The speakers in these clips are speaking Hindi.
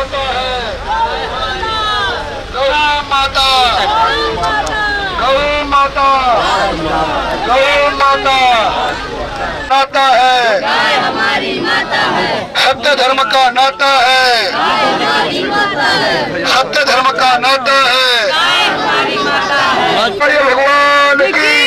नाता है, गौ माता, गौ माता, गौ माता नाता है, हमारी माता है, सत्य धर्म का नाता है, हमारी माता है, सत्य धर्म का नाता है, हमारी माता है। भगवान की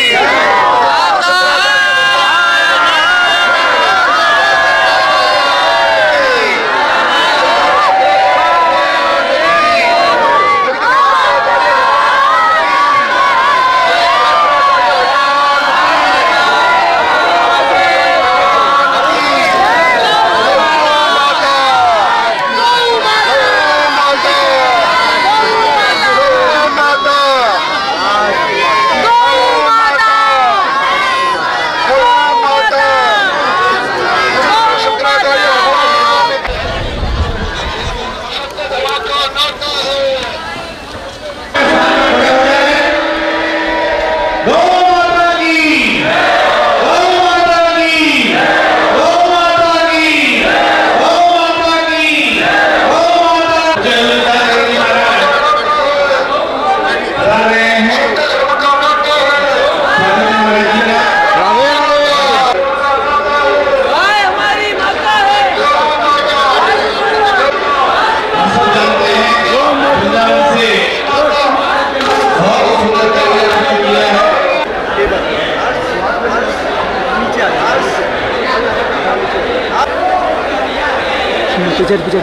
पीछे पीछे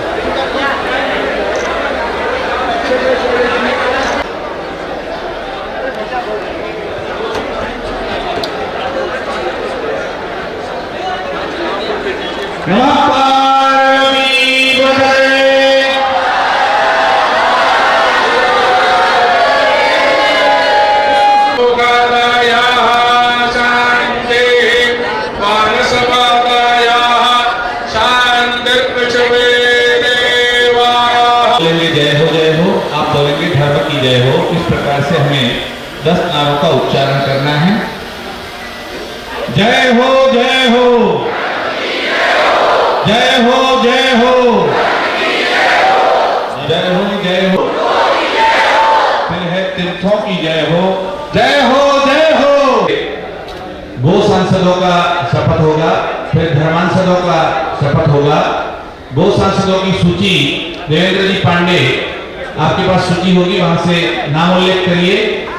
जय हो। इस प्रकार से हमें 10 नारों का उच्चारण करना है। जय हो जय हो, जय हो जय हो, जय हो जय हो, फिर है तीर्थों की जय हो, जय हो जय हो। गो सांसदों का शपथ होगा, फिर धर्मांसदों का शपथ होगा। गो सांसदों की सूची देवेंद्र जी पांडे, आपके पास सूची होगी, वहां से नाम उल्लेख करिए।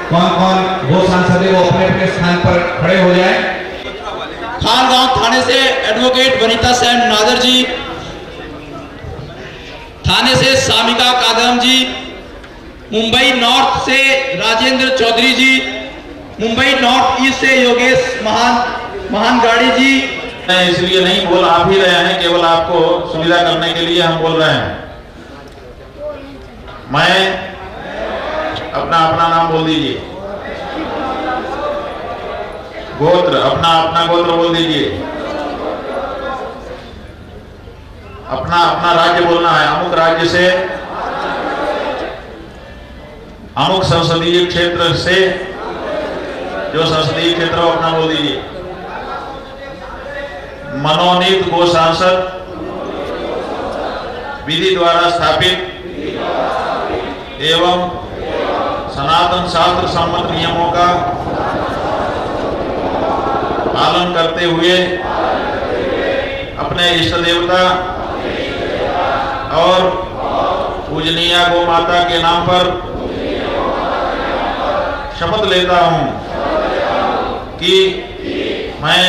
कौन कौन गो सांसद है वो अपने अपने स्थान पर खड़े हो जाएं। खानगांव थाने से एडवोकेट वनीता सेन नादर जी, थाने से सामिका कादम जी, मुंबई नॉर्थ से राजेंद्र चौधरी जी, मुंबई नॉर्थ ईस्ट से योगेश महान गाड़ी जी। इसलिए नहीं बोल आप ही रहे हैं, केवल आपको सुविधा करने के लिए हम बोल रहे हैं। मैं अपना अपना नाम बोल दीजिए। गोत्र अपना अपना गोत्र बोल दीजिए। अपना अपना राज्य बोलना है। अमुक राज्य से, अमुक संसदीय क्षेत्र से, जो संसदीय क्षेत्र हो अपना बोल दीजिए। मनोनीत गो सांसद विधि द्वारा स्थापित एवं सनातन शास्त्र सम्मत नियमों का पालन करते हुए अपने इष्ट देवता और पूजनीय गौ माता के नाम पर शपथ लेता हूं कि मैं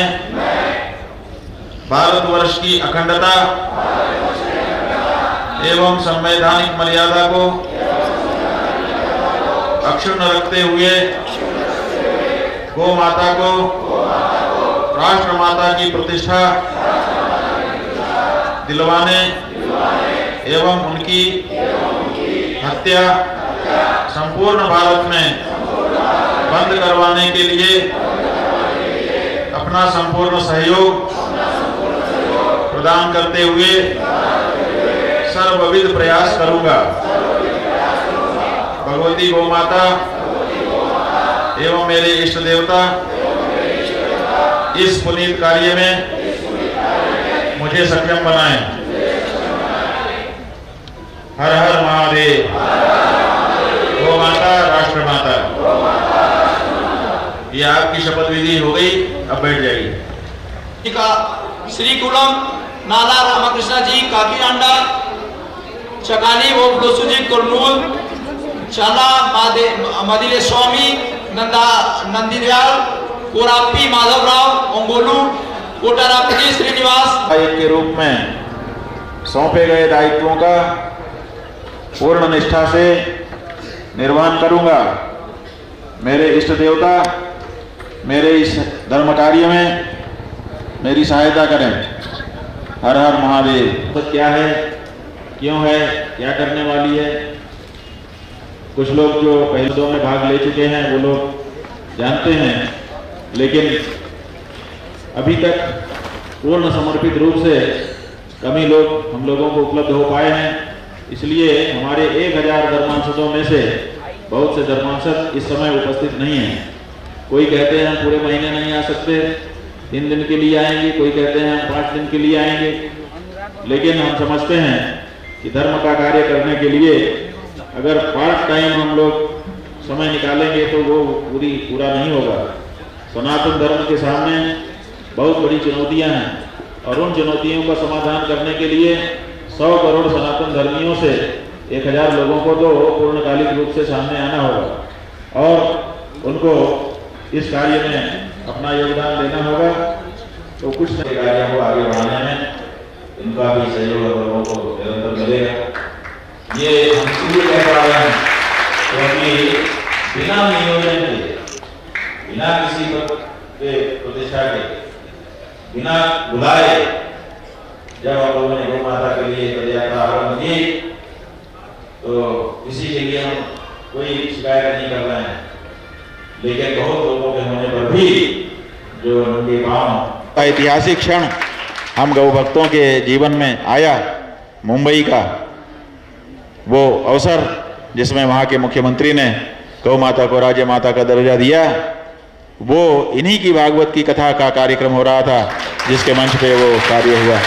भारतवर्ष की अखंडता एवं संवैधानिक मर्यादा को अक्षुण्ण रखते हुए गौ माता को राष्ट्र माता की प्रतिष्ठा दिलवाने एवं उनकी हत्या संपूर्ण भारत में बंद करवाने के लिए अपना संपूर्ण सहयोग प्रदान करते हुए सर्वविध प्रयास करूंगा। भगवती गौ माता एवं मेरे इष्ट देवता इस पुनीत कार्य में मुझे सक्षम बनाएं। आपकी शपथ विधि हो गई, अब बैठ जाइए। श्रीकुलम नाला रामकृष्ण जी काकीनांडा चकानी वो फ्लोसुजी कुरनूल चला मदिले स्वामी नंदीदयाल कोरापी माधवराव ओंगोलू कोटारापति श्रीनिवास के रूप में सौंपे गए दायित्वों का पूर्ण निष्ठा से निर्वहन करूंगा। मेरे इष्ट देवता मेरे इस धर्म कार्य में मेरी सहायता करें। हर हर महादेव। तो क्या है, क्यों है, क्या करने वाली है, कुछ लोग जो पहले दो में भाग ले चुके हैं वो लोग जानते हैं, लेकिन अभी तक पूर्ण समर्पित रूप से कम ही लोग हम लोगों को उपलब्ध हो पाए हैं। इसलिए हमारे 1000 धर्मांसदों में से बहुत से धर्मांसद इस समय उपस्थित नहीं हैं। कोई कहते हैं पूरे महीने नहीं आ सकते, 3 दिन के लिए आएंगे, कोई कहते हैं 5 दिन के लिए आएंगे, लेकिन हम समझते हैं कि धर्म का कार्य करने के लिए अगर पार्ट टाइम हम लोग समय निकालेंगे तो वो पूरा नहीं होगा। सनातन धर्म के सामने बहुत बड़ी चुनौतियां हैं और उन चुनौतियों का समाधान करने के लिए 100 करोड़ सनातन धर्मियों से 1000 लोगों को तो पूर्णकालिक रूप से सामने आना होगा और उनको इस कार्य में अपना योगदान देना होगा। तो कुछ कार्यों को आगे बढ़ाने में इनका भी सहयोग लोगों को निरंतर मिलेगा। ये हम इसलिए कह पा रहे हैं क्योंकि बिना नियोजन के, बिना किसी के प्रतिष्ठा के, बिना बुलाए जब आप लोगों ने गौ माता के लिए पदयात्रा आरंभ की तो किसी के लिए हम कोई शिकायत नहीं कर रहे हैं, लेकिन बहुत लोगों के होने पर भी जो उनके गांव ऐतिहासिक क्षण हम गौ भक्तों के जीवन में आया, मुंबई का वो अवसर जिसमें वहाँ के मुख्यमंत्री ने गौ माता को राज्य माता का दर्जा दिया, वो इन्हीं की भागवत की कथा का कार्यक्रम हो रहा था जिसके मंच पे वो कार्य हुआ।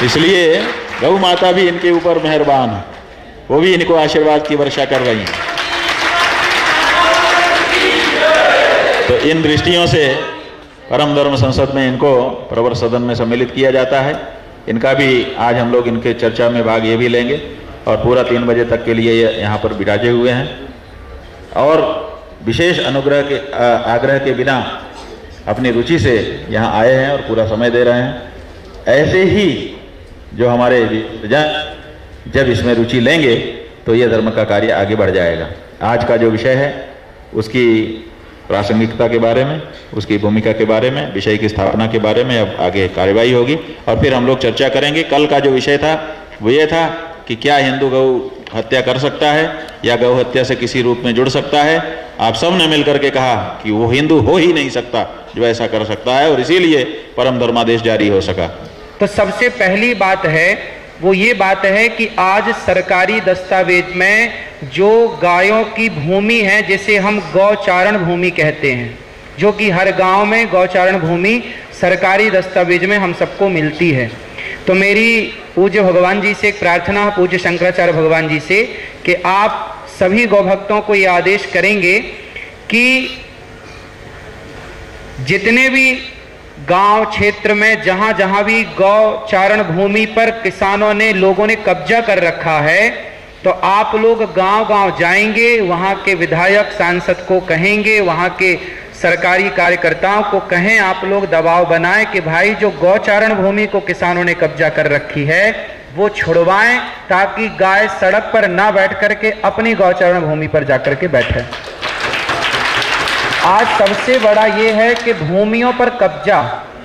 इसलिए गौ माता भी इनके ऊपर मेहरबान है, वो भी इनको आशीर्वाद की वर्षा कर रही हैं। तो इन दृष्टियों से परम धर्म संसद में इनको प्रवर सदन में सम्मिलित किया जाता है। इनका भी आज हम लोग इनके चर्चा में भाग ये भी लेंगे और पूरा 3 बजे तक के लिए यहाँ पर विराजे हुए हैं और विशेष अनुग्रह के आग्रह के बिना अपनी रुचि से यहाँ आए हैं और पूरा समय दे रहे हैं। ऐसे ही जो हमारे जब इसमें रुचि लेंगे तो ये धर्म का कार्य आगे बढ़ जाएगा। आज का जो विषय है उसकी प्रासंगिकता के बारे में, उसकी भूमिका के बारे में, विषय की स्थापना के बारे में अब आगे कार्यवाही होगी और फिर हम लोग चर्चा करेंगे। कल का जो विषय था वो ये था कि क्या हिंदू गौ हत्या कर सकता है या गौ हत्या से किसी रूप में जुड़ सकता है। आप सब ने मिलकर के कहा कि वो हिंदू हो ही नहीं सकता जो ऐसा कर सकता है और इसीलिए परम धर्मादेश जारी हो सका। तो सबसे पहली बात है वो ये बात है कि आज सरकारी दस्तावेज में जो गायों की भूमि है जिसे हम गौचारण भूमि कहते हैं, जो कि हर गांव में गौचारण भूमि सरकारी दस्तावेज में हम सबको मिलती है। तो मेरी पूज्य भगवान जी से एक प्रार्थना है, पूज्य शंकराचार्य भगवान जी से, कि आप सभी गौ भक्तों को ये आदेश करेंगे कि जितने भी गांव क्षेत्र में जहां जहां भी गौचारण भूमि पर किसानों ने, लोगों ने कब्जा कर रखा है, तो आप लोग गांव-गांव जाएंगे, वहां के विधायक सांसद को कहेंगे, वहां के सरकारी कार्यकर्ताओं को कहें, आप लोग दबाव बनाएं कि भाई जो गौचारण भूमि को किसानों ने कब्जा कर रखी है वो छुड़वाएं, ताकि गाय सड़क पर ना बैठ करके अपनी गौचारण भूमि पर जाकर के बैठे। आज सबसे बड़ा ये है कि भूमियों पर कब्जा,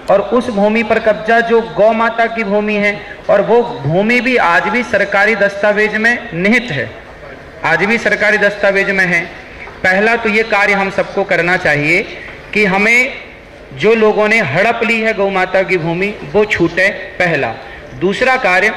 और उस भूमि पर कब्जा जो गौ माता की भूमि है, और वो भूमि भी आज भी सरकारी दस्तावेज में निहित है, आज भी सरकारी दस्तावेज में है। पहला तो ये कार्य हम सबको करना चाहिए कि हमें जो लोगों ने हड़प ली है गौ माता की भूमि वो छूटे, पहला। दूसरा कार्य,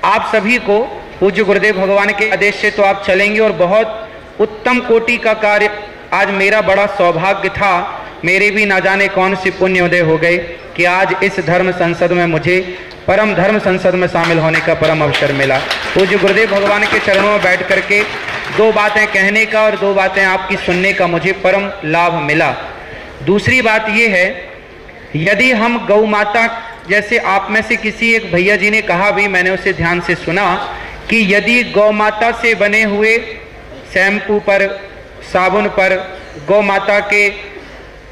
आप सभी को पूज्य गुरुदेव भगवान के आदेश से तो आप चलेंगे और बहुत उत्तम कोटि का कार्य, आज मेरा बड़ा सौभाग्य था, मेरे भी ना जाने कौन सी पुण्योदय हो गए कि आज इस धर्म संसद में मुझे परम धर्म संसद में शामिल होने का परम अवसर मिला। पूज्य गुरुदेव भगवान के चरणों में बैठ करके 2 बातें कहने का और 2 बातें आपकी सुनने का मुझे परम लाभ मिला। दूसरी बात ये है, यदि हम गौ माता, जैसे आप में से किसी एक भैया जी ने कहा भी, मैंने उसे ध्यान से सुना, कि यदि गौ माता से बने हुए शैम्पू पर, साबुन पर, गौ माता के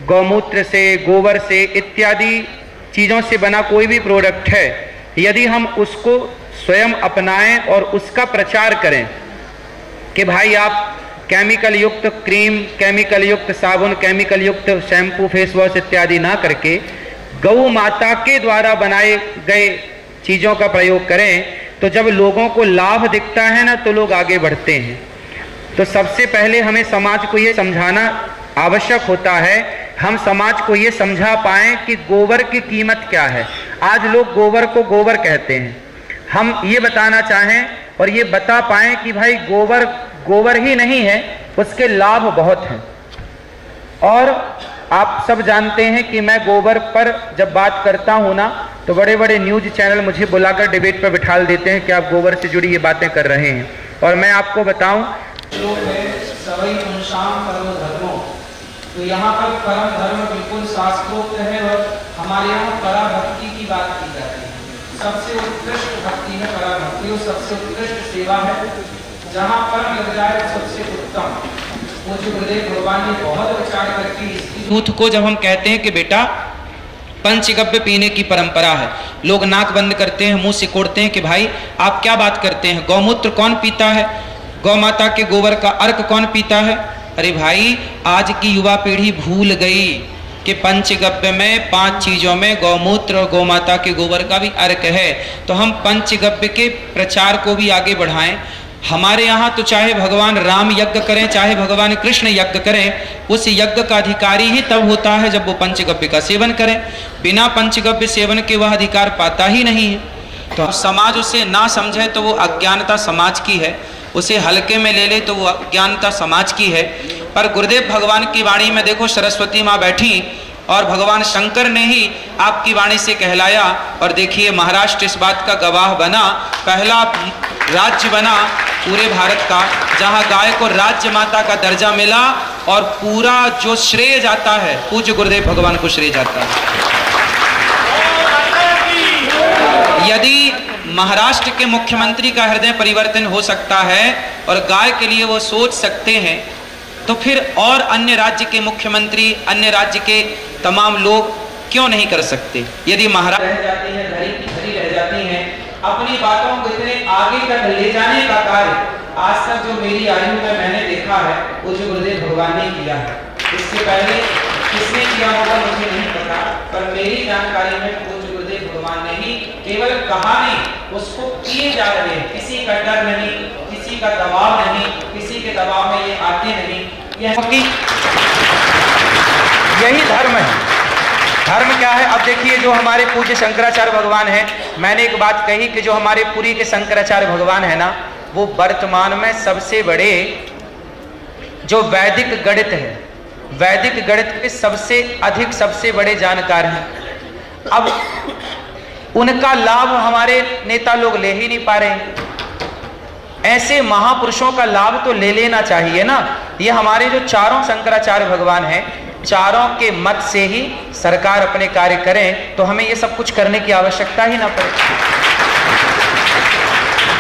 गौमूत्र से, गोबर से इत्यादि चीज़ों से बना कोई भी प्रोडक्ट है, यदि हम उसको स्वयं अपनाएं और उसका प्रचार करें कि भाई आप केमिकल युक्त क्रीम, केमिकल युक्त साबुन, केमिकल युक्त शैम्पू, फेस वॉश इत्यादि ना करके गौ माता के द्वारा बनाए गए चीज़ों का प्रयोग करें, तो जब लोगों को लाभ दिखता है ना, तो लोग आगे बढ़ते हैं। तो सबसे पहले हमें समाज को ये समझाना आवश्यक होता है, हम समाज को ये समझा पाएं कि गोबर की कीमत क्या है। आज लोग गोबर को गोबर कहते हैं, हम ये बताना चाहें और ये बता पाएं कि भाई गोबर गोबर ही नहीं है, उसके लाभ बहुत हैं। और आप सब जानते हैं कि मैं गोबर पर जब बात करता हूं ना, तो बड़े बड़े न्यूज चैनल मुझे बुलाकर डिबेट पर बिठाल देते हैं कि आप गोबर से जुड़ी ये बातें कर रहे हैं। और मैं आपको बताऊं, श्लोक है सवै पुंसाम परम धर्मो, तो यहाँ पर परम धर्म बिल्कुल शास्त्रोक्त है और हमारे यहाँ पराभक्ति की बात की जाती है। सबसे उत्कृष्ट भक्ति है पराभक्ति, और सबसे उत्कृष्ट सेवा है जहाँ पर लग जाए सबसे उत्तम। मुझे गुरुदेव भगवान ने बहुत विचार करके इसकी दूध को जब हम कहते हैं कि बेटा पंचगव्य पीने की परंपरा है, लोग नाक बंद करते हैं, मुंह सिकोड़ते हैं कि भाई आप क्या बात करते हैं, गौमूत्र कौन पीता है, गौ माता के गोबर का अर्क कौन पीता है। अरे भाई, आज की युवा पीढ़ी भूल गई कि पंचगव्य में 5 चीजों में गौमूत्र और गौ माता के गोबर का भी अर्क है। तो हम पंचगव्य के प्रचार को भी आगे बढ़ाएं। हमारे यहाँ तो चाहे भगवान राम यज्ञ करें, चाहे भगवान कृष्ण यज्ञ करें, उस यज्ञ का अधिकारी ही तब होता है जब वो पंचगव्य का सेवन करें। बिना पंचगव्य सेवन के वह अधिकार पाता ही नहीं है। तो समाज उसे ना समझे तो वो अज्ञानता समाज की है, उसे हल्के में ले ले तो वो अज्ञानता समाज की है। पर गुरुदेव भगवान की वाणी में देखो, सरस्वती माँ बैठी और भगवान शंकर ने ही आपकी वाणी से कहलाया। और देखिए, महाराष्ट्र इस बात का गवाह बना, पहला राज्य बना पूरे भारत का जहां गाय को राज्य माता का दर्जा मिला, और पूरा जो श्रेय जाता है पूज्य गुरुदेव भगवान को श्रेय जाता है। यदि महाराष्ट्र के मुख्यमंत्री का हृदय परिवर्तन हो सकता है और गाय के लिए वो सोच सकते हैं, तो फिर और अन्य राज्य के मुख्यमंत्री, अन्य राज्य के तमाम लोग क्यों नहीं कर सकते। यदि महाराष्ट्र रह जाती है, धरी की धरी रह जाती हैं, अपनी बातों को इतने आगे तक ले जाने का कार्य आज तक जो मेरी आयु में मैंने देखा है, वो जो गुरुदेव भगवान ने किया है। इससे पहले किसने किया होगा मुझे नहीं पता, पर मेरी जानकारी में पूज्य गुरुदेव भगवान ने ही केवल कहा नहीं, उसको किए जा रहे हैं। किसी का डर नहीं, किसी का दबाव नहीं, किसी के दबाव में ये आते नहीं। यही धर्म है। धर्म क्या है? अब देखिए, जो हमारे पूज्य शंकराचार्य भगवान हैं, मैंने एक बात कही कि जो हमारे पुरी के शंकराचार्य भगवान है ना, वो वर्तमान में सबसे बड़े जो वैदिक गणित है, वैदिक गणित के सबसे अधिक सबसे बड़े जानकार हैं। अब उनका लाभ हमारे नेता लोग ले ही नहीं पा रहे हैं। ऐसे महापुरुषों का लाभ तो ले लेना चाहिए ना। ये हमारे जो चारों शंकराचार्य भगवान हैं, चारों के मत से ही सरकार अपने कार्य करें, तो हमें ये सब कुछ करने की आवश्यकता ही ना पड़े।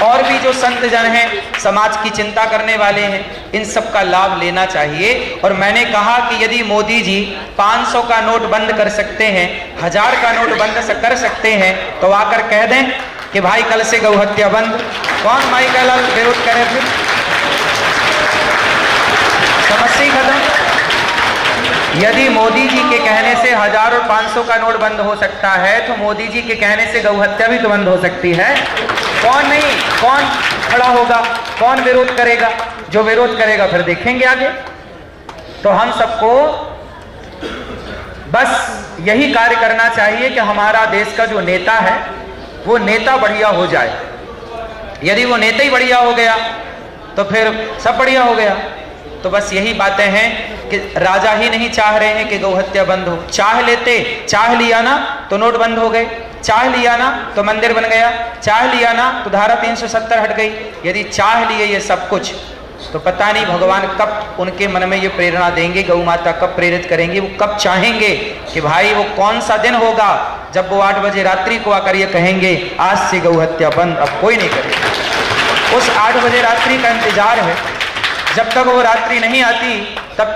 और भी जो संत जन हैं, समाज की चिंता करने वाले हैं, इन सब का लाभ लेना चाहिए। और मैंने कहा कि यदि मोदी जी 500 का नोट बंद कर सकते हैं, 1000 का नोट बंद कर सकते हैं, तो आकर कह दें कि भाई कल से गौ हत्या बंद। कौन माई का लाल विरोध करे? फिर समस्या ही खत्म। यदि मोदी जी के कहने से 1000 और 500 का नोट बंद हो सकता है, तो मोदी जी के कहने से गौ हत्या भी तो बंद हो सकती है। कौन नहीं, कौन खड़ा होगा, कौन विरोध करेगा? जो विरोध करेगा फिर देखेंगे आगे। तो हम सबको बस यही कार्य करना चाहिए कि हमारा देश का जो नेता है, वो नेता बढ़िया हो जाए। यदि वो नेता ही बढ़िया हो गया तो फिर सब बढ़िया हो गया। तो बस यही बातें हैं कि राजा ही नहीं चाह रहे हैं कि गौ हत्या बंद हो। चाह लेते, चाह लिया ना तो नोट बंद हो गए, चाह लिया ना तो मंदिर बन गया, चाह लिया ना तो धारा 370 हट गई। यदि चाह लिए ये सब कुछ, तो पता नहीं भगवान कब उनके मन में ये प्रेरणा देंगे, गौ माता कब प्रेरित करेंगे, वो कब चाहेंगे कि भाई वो कौन सा दिन होगा जब वो 8 बजे रात्रि को आकर ये कहेंगे आज से गौ हत्या बंद, अब कोई नहीं करेगा। उस 8 बजे रात्रि का इंतजार है। जब तक वो रात्रि नहीं आती तब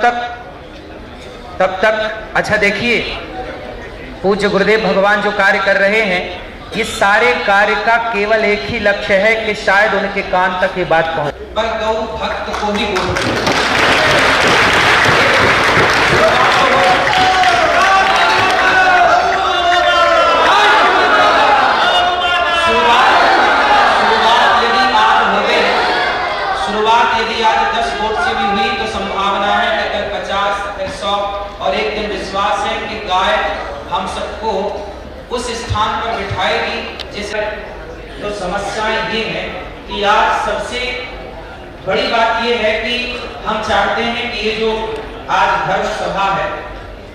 तक अच्छा देखिए, पूज्य गुरुदेव भगवान जो कार्य कर रहे हैं, ये सारे कार्य का केवल एक ही लक्ष्य है कि शायद उनके कान तक ये बात पहुंचे। पर गौ भक्त को ही बोलते हैं। शुरुआत यदि आज 10 वोट से भी हुई तो संभावना है कि कल 50, फिर 100 और एक दिन विश्वास है कि गाय हम सबको उस स्थान पर बिठाएगी जिसे। तो समस्याएं ये है कि आज सबसे बड़ी बात ये है कि हम चाहते हैं कि ये जो आज धर्म सभा है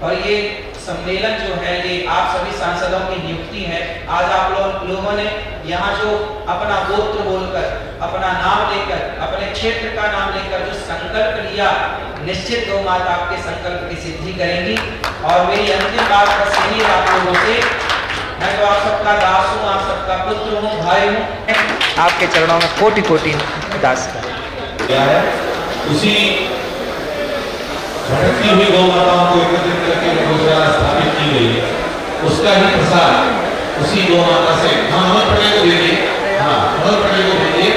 और ये सम्मेलन जो है, ये आप सभी सांसदों की नियुक्ति है। आज आप लोगों ने यहाँ जो अपना गोत्र बोलकर, अपना नाम लेकर, अपने क्षेत्र का नाम लेकर जो संकल्प लिया, निश्चित गौ माता आपके संकल्प की सिद्धि करेंगी। और मेरी अंतिम बात बस यही है आप लोगों से, मैं तो आप सबका दास हूँ, आप सबका पुत्र हूँ, भाई हूँ। आपके चरणों में कोटि कोटि दास है। उसी भटकती हुई गौ माताओं को एकत्रित करके गौशाला स्थापित की गई है, उसका ही प्रसाद उसी गौ माता से हम अमर पटेल को भेजिए। हाँ, अमर पटेल को भेजिए।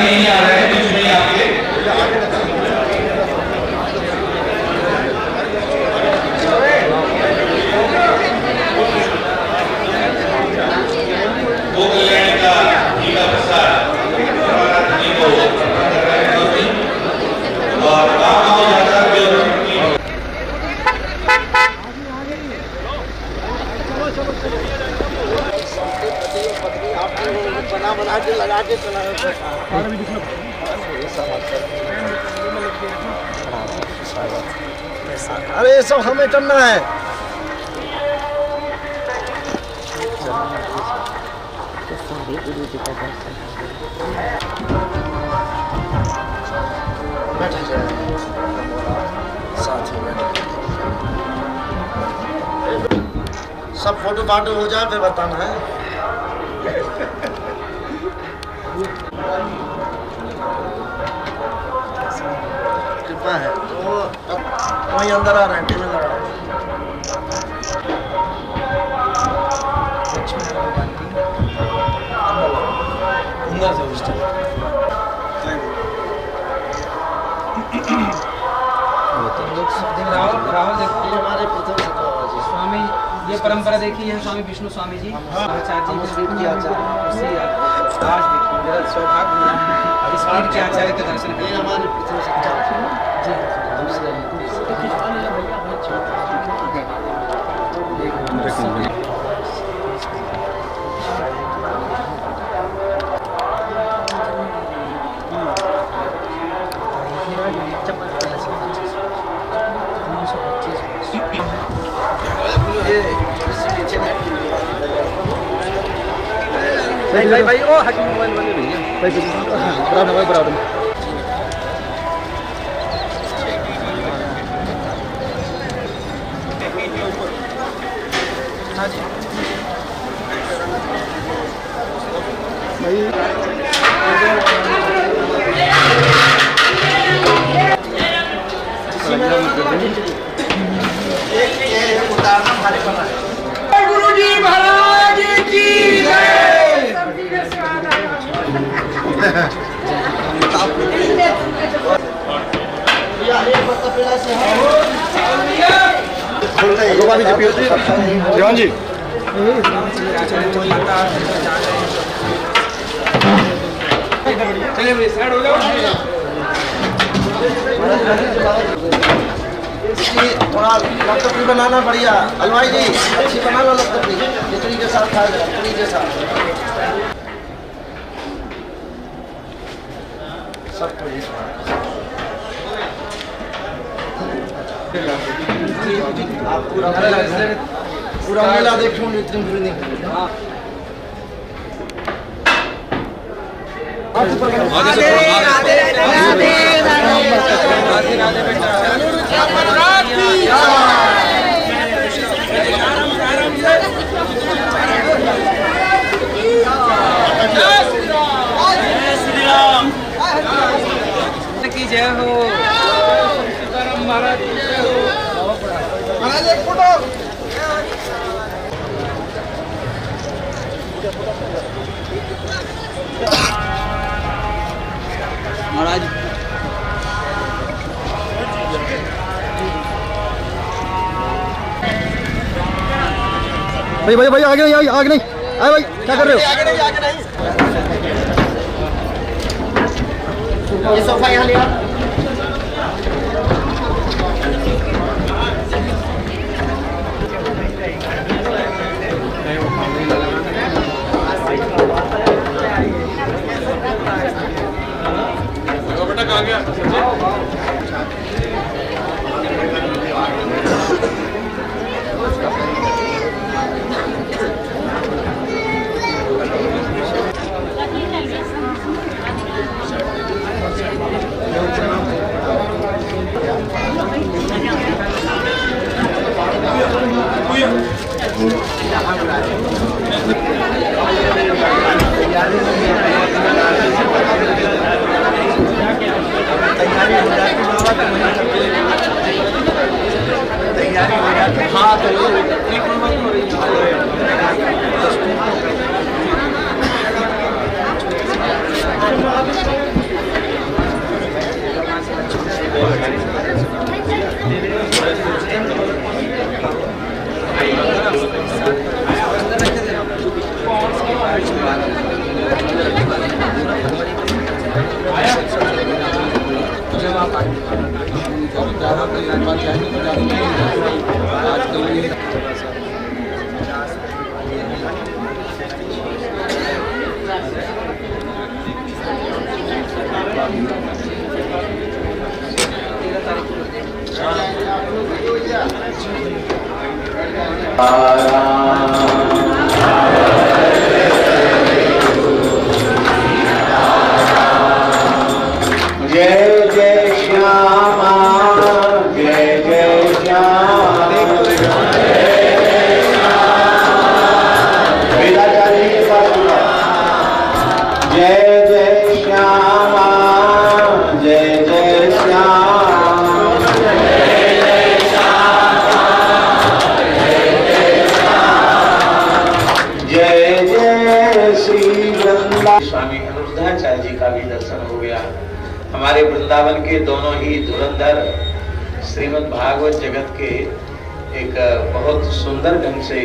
नहीं आ रहा है, बीच में आपके वो कल्याण का हीरा प्रसाद हमारा धनी को और गाँव जाकर बना के लगा के चला अरे ये सब हमें करना है। सब फोटो फाटो हो जाए फिर बताना है। कृपा है तो वहीं अंदर आ रहे हैं, टीम लगा अंदर से उस राहुल देखिए हमारे प्रथम स्वामी, ये परंपरा देखी है स्वामी विष्णु स्वामी जी, आचार्य जी आज देखिए मेरा सौभाग्य इस पीठ के आचार्य के दर्शन ये हमारे भाई ओ हकी मोबाइल वाले भैया भाई बराबर बराबर भाई जवान जी चलिए भाई साइड हो जाओ। थोड़ा लपटपी बनाना बढ़िया। हलवाई जी अच्छी बना लो लपटपी, खिचड़ी के साथ खा लो, खिचड़ी के साथ सब आप पूरा मेला देखूं इतनी भीड़ नहीं। की जय हो। सीताराम महाराज की जय हो। महाराज एक फोटो। महाराज भाई भाई भाई आगे नहीं, आगे नहीं आए भाई, क्या कर रहे हो? ये सोफा यहाँ लिया। बेटा कहाँ गया? जय जय श्यामा, जय जय श्यामा, वेदाचार्य के पास जय जय श्यामा, जय जय श्यामा, जय जय श्यामा, जय जय श्री वृंदावन। स्वामी अनुरुद्धाचार्य जी का भी दर्शन हो गया। हमारे वृंदावन के दोनों ही धुरंधर श्रीमद् भागवत जगत के एक बहुत सुंदर ढंग से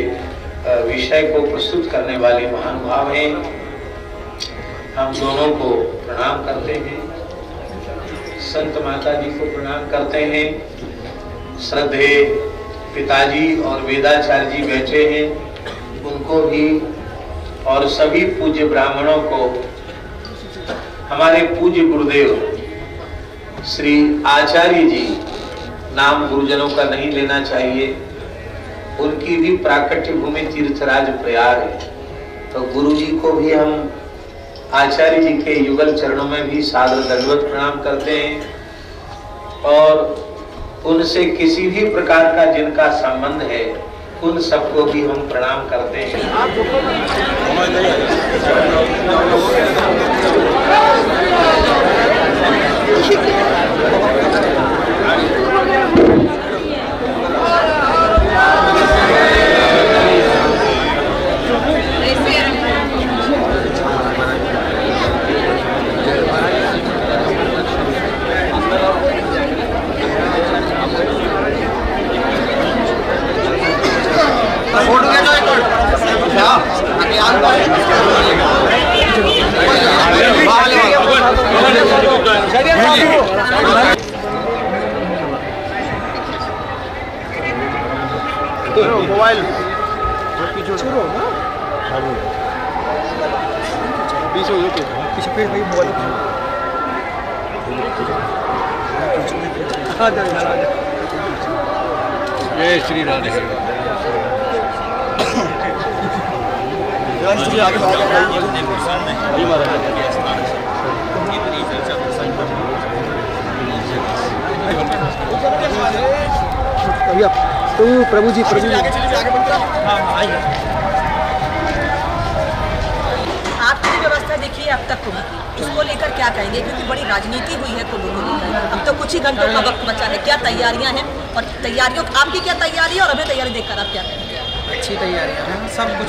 विषय को प्रस्तुत करने वाले महानुभाव हैं। हम दोनों को प्रणाम करते हैं, संत माता जी को प्रणाम करते हैं, श्रद्धे पिताजी और वेदाचार्य जी बैठे हैं उनको भी, और सभी पूज्य ब्राह्मणों को, हमारे पूज्य गुरुदेव श्री आचार्य जी, नाम गुरुजनों का नहीं लेना चाहिए, उनकी भी प्राकट्य भूमि तीर्थराज प्रयाग है, तो गुरु जी को भी हम आचार्य जी के युगल चरणों में भी सादर दंडवत प्रणाम करते हैं। और उनसे किसी भी प्रकार का जिनका संबंध है उन सबको भी हम प्रणाम करते हैं। मोबाइल जय श्री राधे। प्रभु जी आपकी व्यवस्था देखिए अब तक हुई, उसको लेकर क्या कहेंगे, क्योंकि बड़ी राजनीति हुई है कुल्लू को लेकर। अब तो कुछ ही घंटों का वक्त बचा है, क्या तैयारियां हैं और तैयारियों आपकी क्या तैयारी है और हमें तैयारी देखकर आप क्या कहेंगे? अच्छी तैयारियां हैं, सब कुछ